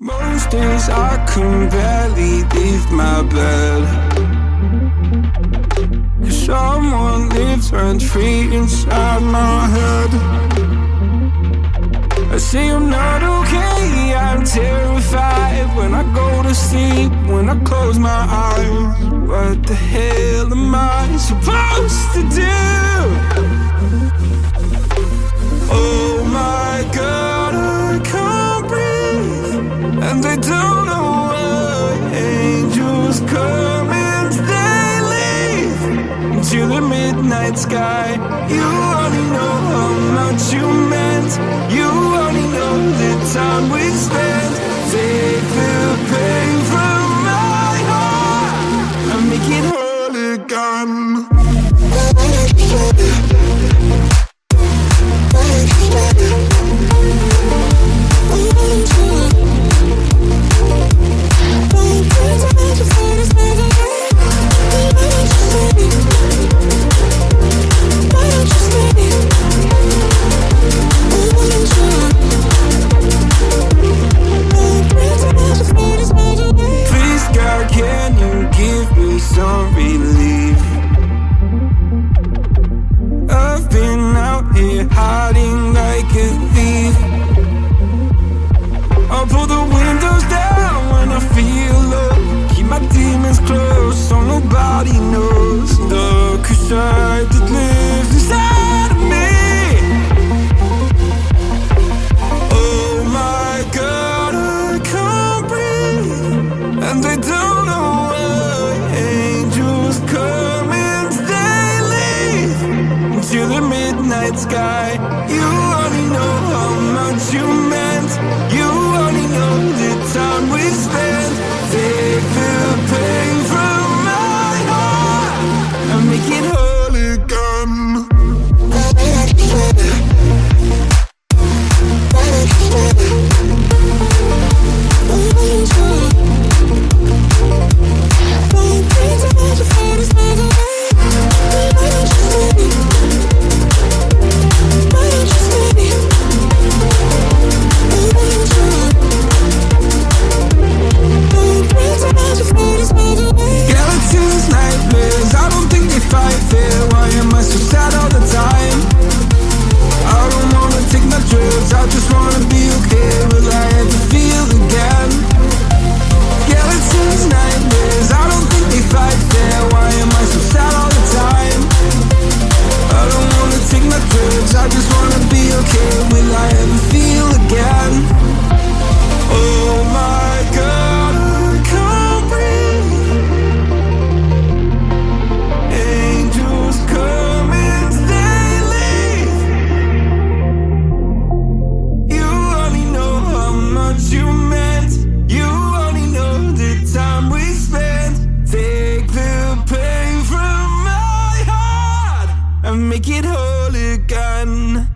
Most days I can barely leave my bed, 'cause someone lives rent-free inside my head. I say I'm not okay, I'm terrified when I go to sleep, when I close my eyes. What the hell am I supposed to do? Oh my God, I can't breathe, and they don't know why. Angels come and they leave into the midnight sky. You only know how much you meant. You only know the time we spent. Take the pain from my heart and make it whole again. Please God, can you give me some relief? I've been out here hiding like a thief. I'll pull the windows down when I feel low. Keep my demons close so nobody knows the side that lives inside of me. Oh my God, I can't breathe, and they don't know why. Angels come and they leave into the midnight sky. You only know how much you meant. You only know the time we spent. Take the pain from my heart and make it whole again. Skeletons, nightmares, I don't think they fight fair. Why am I so sad all the time? I don't wanna take my drugs, I just wanna be okay. Will I ever feel again? Skeletons, nightmares, I don't think they fight fair. Why am I so sad all the time? I don't wanna take my drugs, I just wanna be okay. Will I ever feel again? Oh my God, I can't breathe. Angels come and they leave. You only know how much you meant. You only know the time we spent. Take the pain from my heart and make it whole again.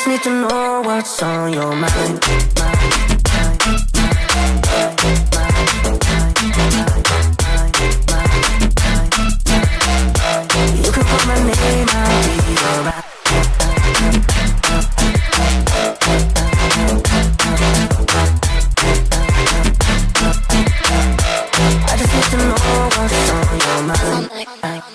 Need to know what's on your mind. You can call my name, I'll be alright. I just need to know what's on your mind.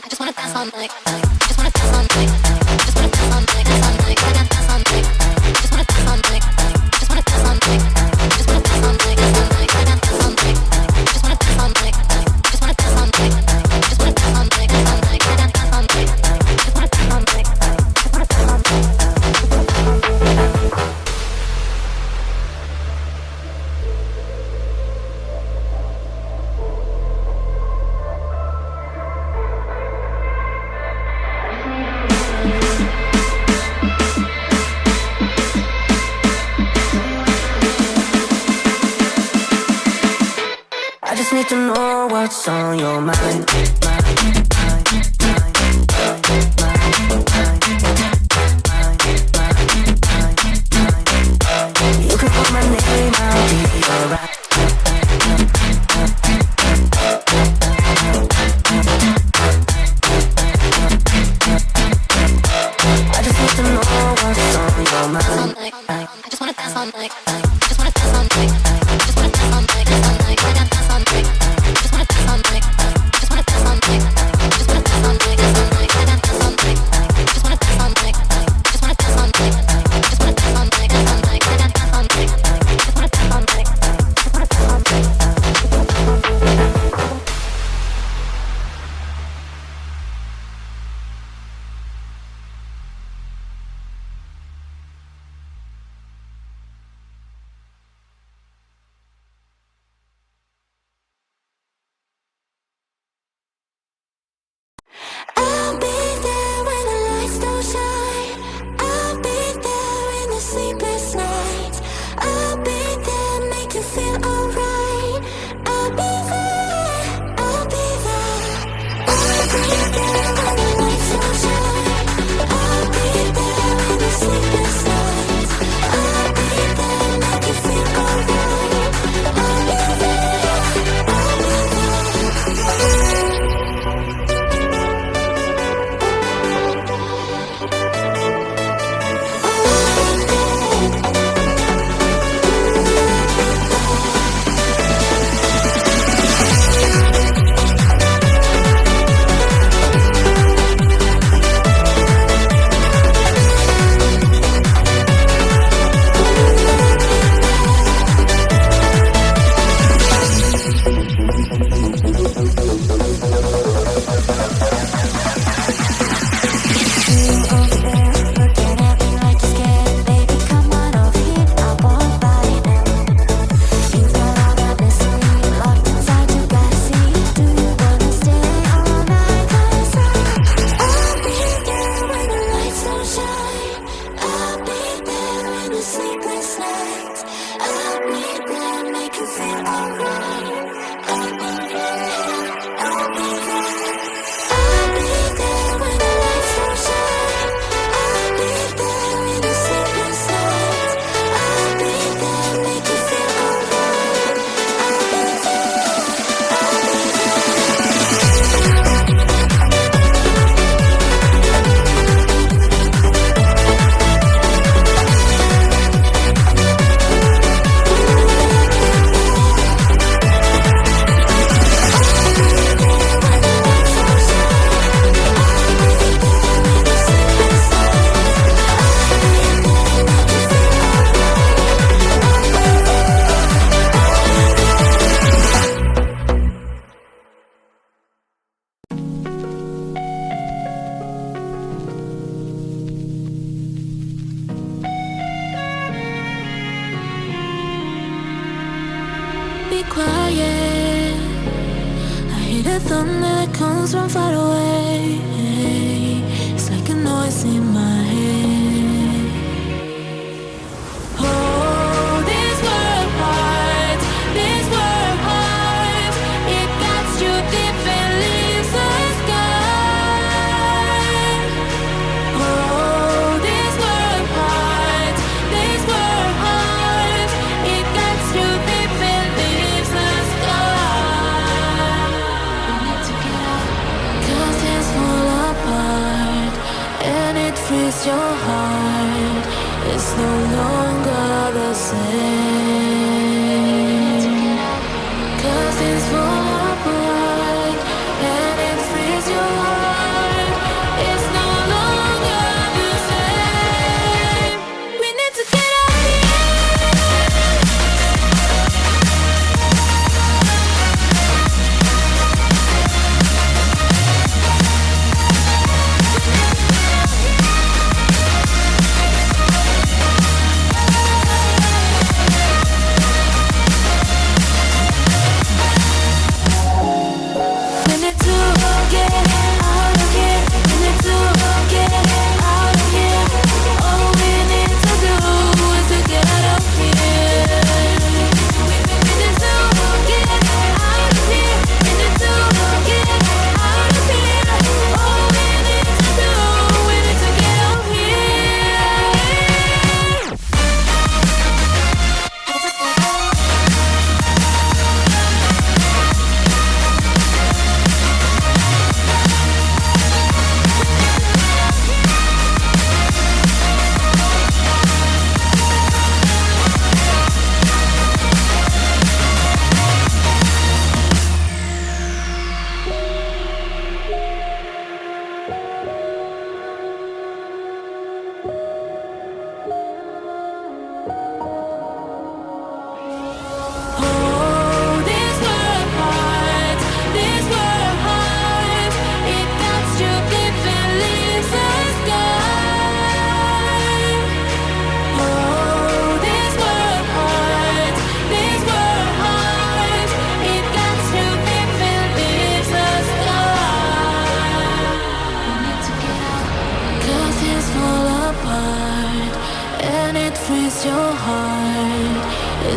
I just wanna dance all night. I just wanna dance all night. I just wanna dance all night. Dance all night. I got dance all night. I just wanna dance all night. I just wanna dance all night. I just wanna dance all night. Dance all night. I got dance all night. I just wanna dance all night. I just wanna dance all night. what's on your mind. You can call my name, I'll be alright. I just need to know what's on your mind. I just wanna dance all night. I just wanna dance all night. I just wanna dance all night. Dance all night. I got dance all night. I just wanna dance all night. I just wanna dance all night. I just wanna dance all night. Dance all night. I got dance all night. I just wanna dance all night. I just wanna dance all night. I just wanna dance all night. Dance all night. I got dance all night. I just wanna dance all night. I just wanna dance all night. I'll be there when the lights don't shine. I'll be there in the sleepless nights. I'll be there, make you feel alright. I'll be there, I'll be there. I'll be there when the lights don't shine. I'll be there in the sleepless nights. I'll be there, make you feel alright. I'll be there, I'll be there. Be quiet. I hear the thunder that comes from far away. It's like a noise in my head. Oh, this world heart, this world heart, it cuts you deep and leaves the sky. Oh, this world heart, it cuts you deep and leaves the sky. We need to get out, 'cause things fall apart, and it frees your heart. It's no longer the same. 'Cause things fall apart, and it frees your heart. It's no longer the same. We need to get out of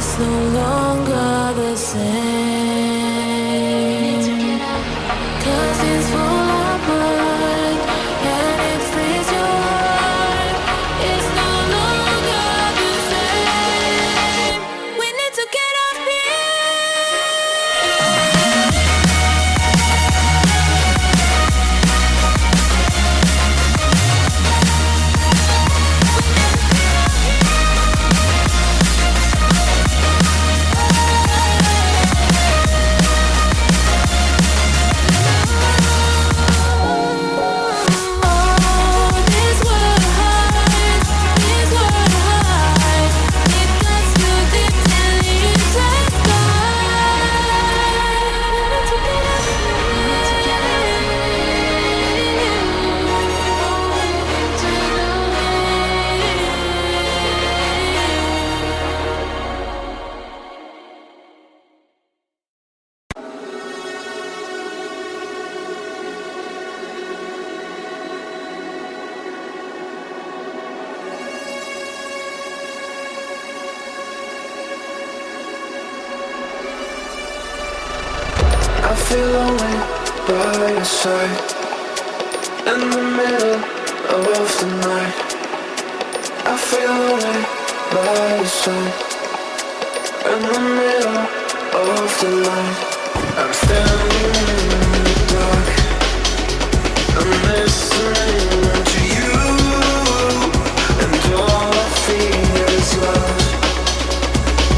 It's no longer the same. 'Cause it's full of blood and it frees your heart. It's no longer the same. We need to get up I feel lonely by your side in the middle of the night. I feel lonely by your side in the middle of the night. I'm standing in the dark. I'm listening to you, and all I feel is love.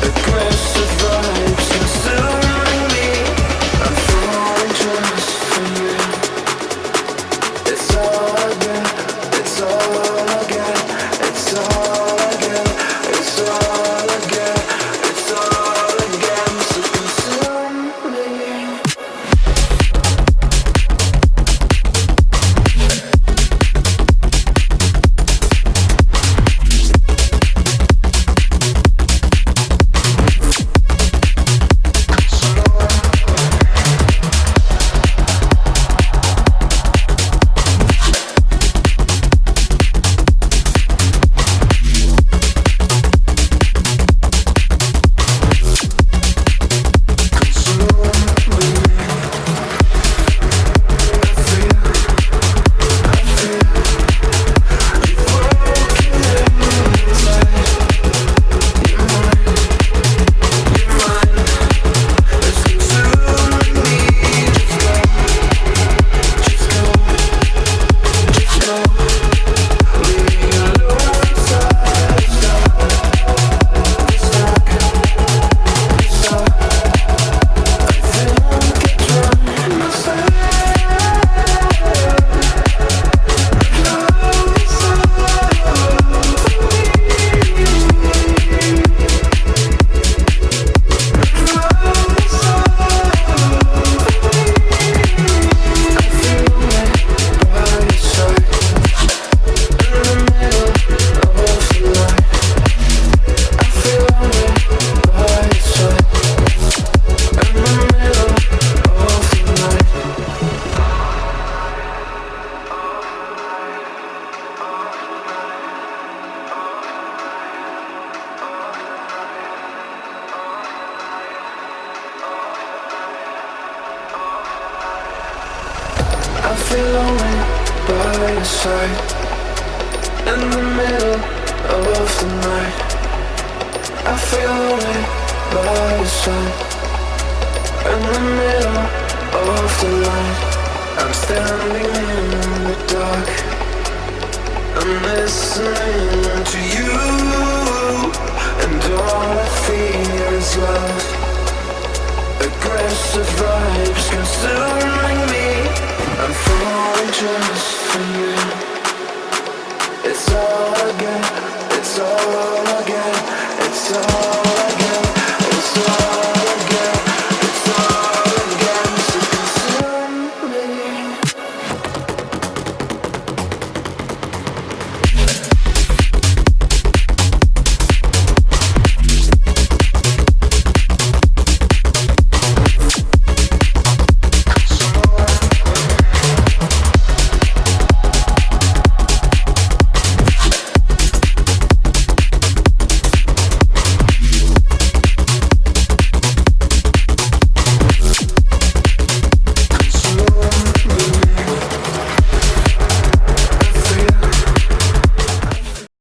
Aggressive vibes consuming me. I'm falling just for you. It's all I get. It's all I get. It's all I get. It's all I get. It's all I get. So consume me. I feel lonely by your side in the middle of the night. I feel lonely by your side in the middle of the light. I'm standing in the dark. I'm listening to you, and all I feel is love. Aggressive vibes consuming me. I'm falling just for you. It's all I get. It's all I get. It's all